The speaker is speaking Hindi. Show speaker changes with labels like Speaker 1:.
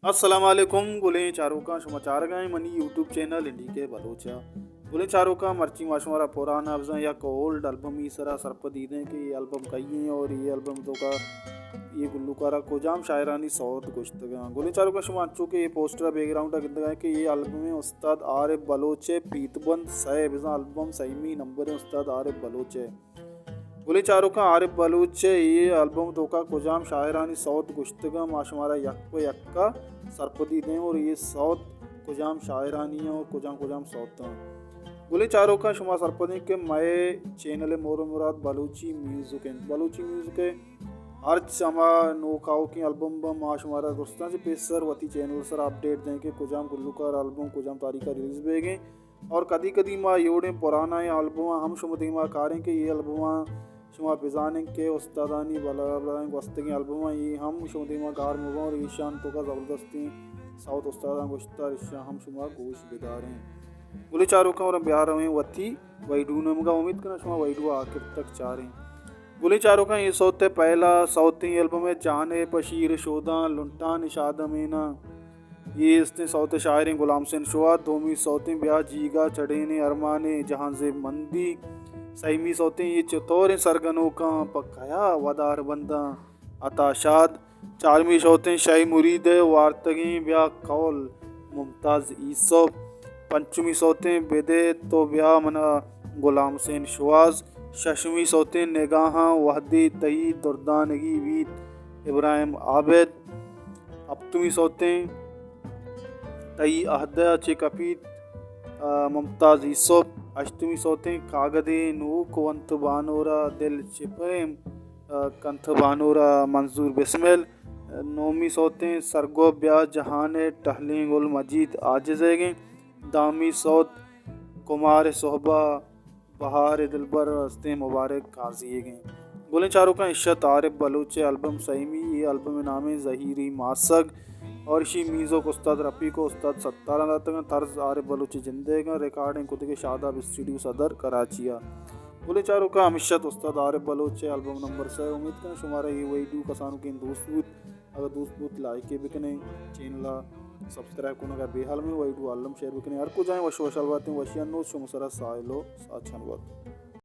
Speaker 1: अस्सलाम वालेकुम गुले चारों का समाचार गए मनी यूट्यूब चैनल इंडी के बलोचा गुले चारों का मर्ची माशमारा पुराना अफजा या ओल्ड एल्बम ही सरा सरप दीदे कि ये एल्बम कही है और ये एल्बम तो का ये गुल्लुकारा को जाम शायरानी सौत गुश्तगा गुले चारों का शुमाचो के ये पोस्टर बैकग्राउंड गिंद गए कि ये एल्बम है उस्ताद आरिफ बलोचे पीतबंद साहेब इस एल्बम सही नंबर है उस्ताद आरिफ बलोचे गुली चारों का आरिफ बलूच ये एल्बम धोखा कुजाम शायरानी सौत गुश्तगा माशमारा यक्का सरपदी दें और ये सौत कुजाम शायरानी और कुजाम कुजाम सौत गुली चारों का शुमा सरपदी के मए चैनल मोर मुराद बलूची म्यूजिक हर समा नोकाओ की एल्बम माशमारा दोस्तान से पेसर वती चैनल सर अपडेट दें कि कुजाम गुल्लुकार एल्बम कुजाम तारीख रिलीज बेगे और कदी कदी माँ योड़े पुराना एल्बम हम शुमती माँ कारें कि ये एल्बम शुमा बिजाने के उस्तादानी बला वस्तगी एल्बम ये हम शुमती माँ कार मुबा और ईशान तो का ज़बरदस्ती साउथ उस्तादा गुश्ता रिश्ता हम शुमा गोश बिदारें गुली चारों का और बिहार में वती वैडू नमगा उम्मीद करना शुमा वैडू आखिर तक चारें गुली चारों का ये सौते पहला सौती एल्बम है जाने पशीर शोदा लुंटा निशाद मीना ये इसने सौते शायरी गुलाम सिंह शुआ दोमी सौते ब्याह जीगा चढ़ेने अरमाने जहाँ से मंदी सहीमी सौते ये चतौर सरगनों का पकाया वदार बंदा अताशाद चारमी सौते शाही मुरीद वार्तगी ब्याह कौल मुमताज़ ईसब पंचमी सौते बेदे तो ब्याह मना गुलाम सिंह शुआज शशमी सौते निगाह वहदी तई दुर्दानगी वीत इब्राहिम आबिद अपतुमी सौते तई अहदा चे कपीत मुमताज़ ईसब अष्टमी सौते कागदे नूक वंत बानोरा दिल चिपम कंथ बानोरा मंजूर बिस्मिल नौमी सौते सरगो ब्याह जहान टहलिंग उल मजीद आजिज़ेगे दामी सौत कुमार सोहबा बहार दिलबर हस्ते मुबारक काजिएगे गुले चारों का इश्शत आरिफ बलूच एल्बम सहीमी ये एल्बम नाम ज़हीरी मासग और इसी मीज़ो को उस्ताद रफ़ी को उस्ताद सत्तारा तर्ज आरिफ बलूच जिंदेगा रिकॉर्डिंग खुद के शादाब स्टूडियो सदर कराचिया गुले चारों का अमिशत उस्ताद आरिफ बलूच एल्बम नंबर से उम्मीद करें शुमारा ये वही डू कसानों के दोस्त अगर दोस्त लाइक के बिकने चैनल सब्सक्राइब करने का बेहाल में वही डू आलम शेयर बिकने हर को जाए वश वशलवाते वशियान नो शुमसरा साइलो साछनवत